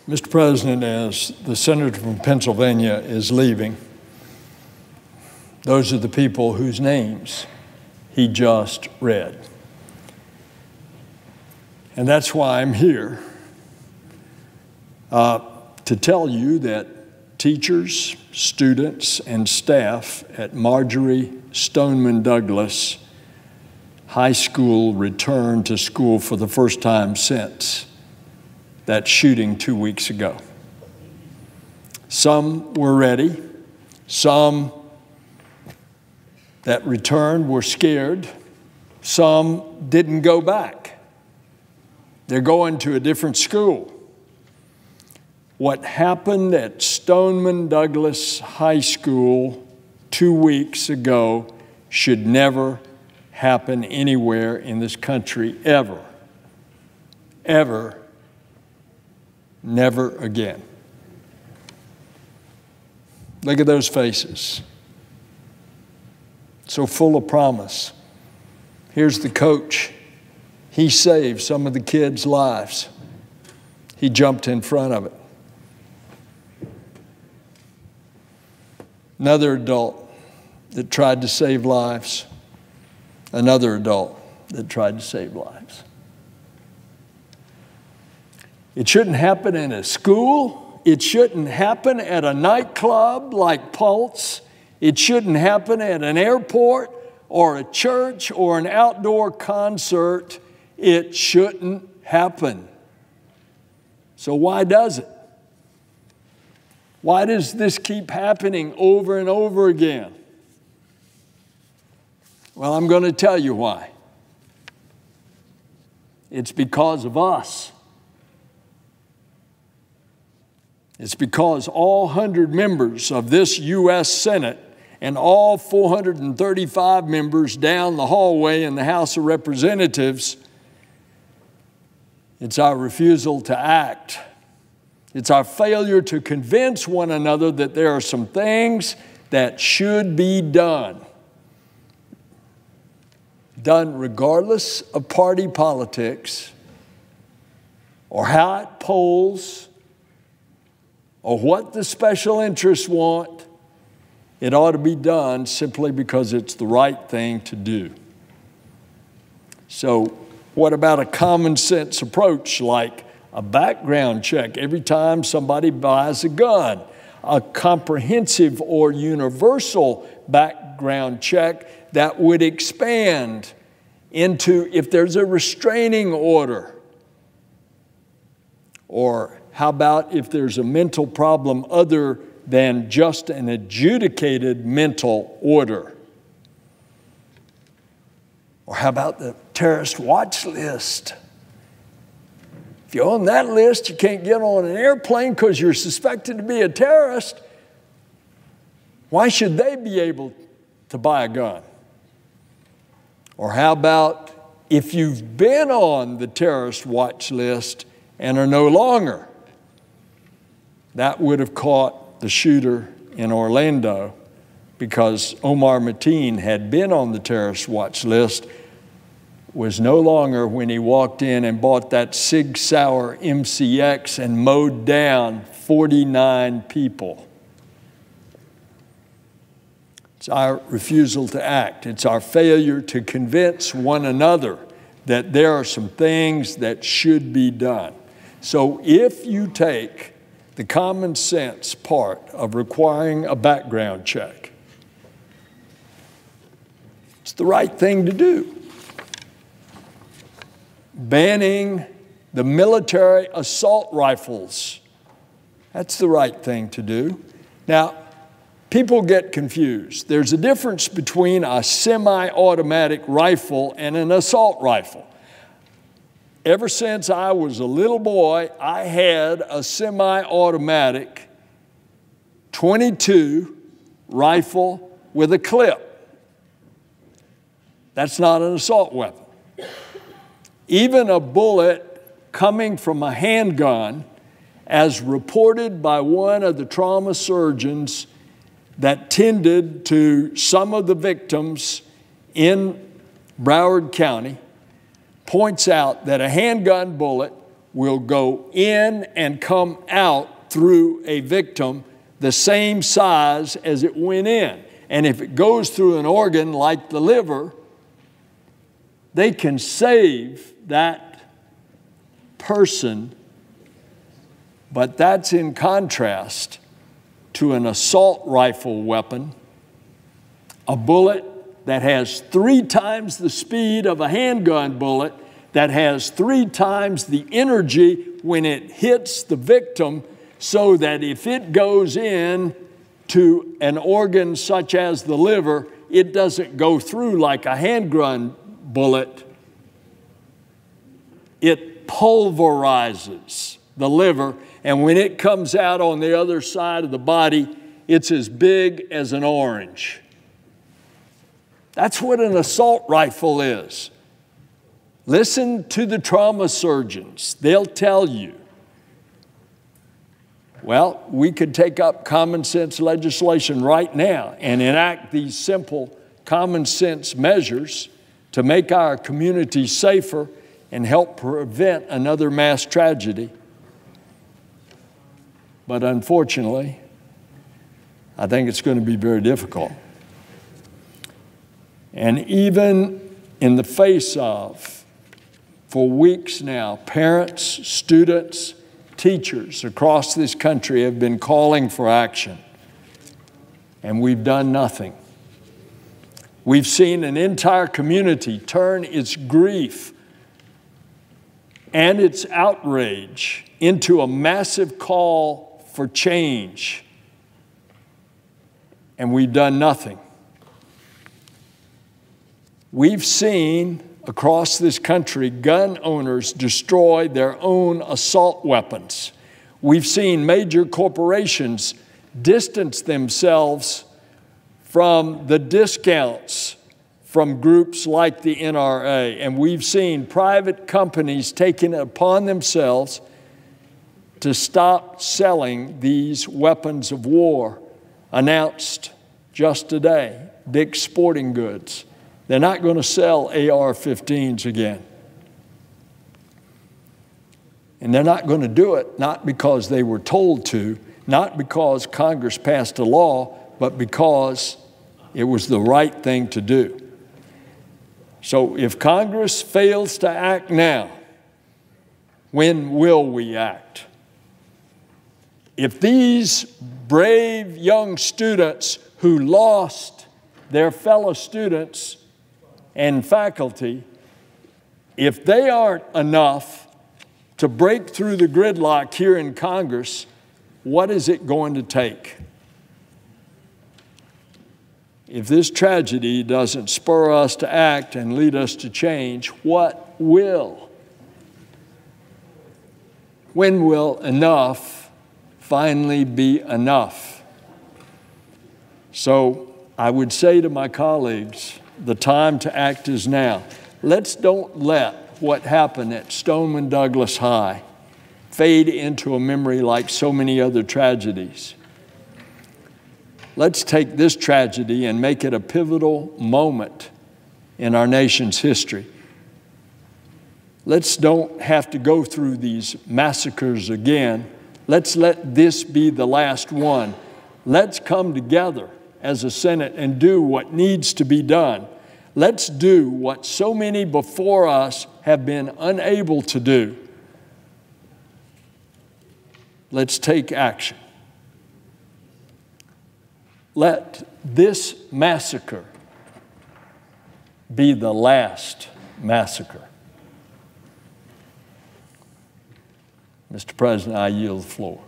Mr. President, as the senator from Pennsylvania is leaving, those are the people whose names he just read. And that's why I'm here, to tell you that teachers, students, and staff at Marjory Stoneman Douglas High School returned to school for the first time since that shooting 2 weeks ago. Some were ready. Some that returned were scared. Some didn't go back. They're going to a different school. What happened at Stoneman Douglas High School 2 weeks ago should never happen anywhere in this country ever. Ever. Never again. Look at those faces. So full of promise. Here's the coach. He saved some of the kids' lives. He jumped in front of it. Another adult that tried to save lives. Another adult that tried to save lives. It shouldn't happen in a school. It shouldn't happen at a nightclub like Pulse. It shouldn't happen at an airport or a church or an outdoor concert. It shouldn't happen. So why does it? Why does this keep happening over and over again? Well, I'm going to tell you why. It's because of us. It's because all 100 members of this U.S. Senate and all 435 members down the hallway in the House of Representatives, it's our refusal to act. It's our failure to convince one another that there are some things that should be done. Done regardless of party politics or how it polls or what the special interests want. It ought to be done simply because it's the right thing to do. So what about a common sense approach like a background check every time somebody buys a gun? A comprehensive or universal background check that would expand into if there's a restraining order. Or how about if there's a mental problem other than just an adjudicated mental order? Or how about the terrorist watch list? If you're on that list, you can't get on an airplane because you're suspected to be a terrorist. Why should they be able to buy a gun? Or how about if you've been on the terrorist watch list and are no longer? That would have caught the shooter in Orlando because Omar Mateen had been on the terrorist watch list, was no longer when he walked in and bought that Sig Sauer MCX and mowed down 49 people. It's our refusal to act. It's our failure to convince one another that there are some things that should be done. So if you take the common sense part of requiring a background check, it's the right thing to do. Banning the military assault rifles, that's the right thing to do. Now, people get confused. There's a difference between a semi-automatic rifle and an assault rifle. Ever since I was a little boy, I had a semi-automatic .22 rifle with a clip. That's not an assault weapon. Even a bullet coming from a handgun, as reported by one of the trauma surgeons that tended to some of the victims in Broward County, points out that a handgun bullet will go in and come out through a victim the same size as it went in. And if it goes through an organ like the liver, they can save that person. But that's in contrast to an assault rifle weapon, a bullet that has 3 times the speed of a handgun bullet, that has 3 times the energy when it hits the victim, so that if it goes in to an organ such as the liver, it doesn't go through like a handgun bullet. It pulverizes the liver, and when it comes out on the other side of the body, it's as big as an orange. That's what an assault rifle is. Listen to the trauma surgeons. They'll tell you, well, we could take up common sense legislation right now and enact these simple common sense measures to make our community safer and help prevent another mass tragedy. But unfortunately, I think it's going to be very difficult. And even in the face of, for weeks now, parents, students, teachers across this country have been calling for action, and we've done nothing. We've seen an entire community turn its grief and its outrage into a massive call for change, and we've done nothing. We've seen across this country gun owners destroy their own assault weapons. We've seen major corporations distance themselves from the discounts from groups like the NRA, and we've seen private companies taking it upon themselves to stop selling these weapons of war. Announced just today, Dick's Sporting Goods. They're not going to sell AR-15s again. And they're not going to do it, not because they were told to, not because Congress passed a law, but because it was the right thing to do. So if Congress fails to act now, when will we act? If these brave young students who lost their fellow students and faculty, if they aren't enough to break through the gridlock here in Congress, what is it going to take? If this tragedy doesn't spur us to act and lead us to change, what will? When will enough finally be enough? So I would say to my colleagues, the time to act is now. Let's don't let what happened at Stoneman Douglas High fade into a memory like so many other tragedies. Let's take this tragedy and make it a pivotal moment in our nation's history. Let's don't have to go through these massacres again. Let's let this be the last one. Let's come together as a Senate and do what needs to be done. Let's do what so many before us have been unable to do. Let's take action. Let this massacre be the last massacre. Mr. President, I yield the floor.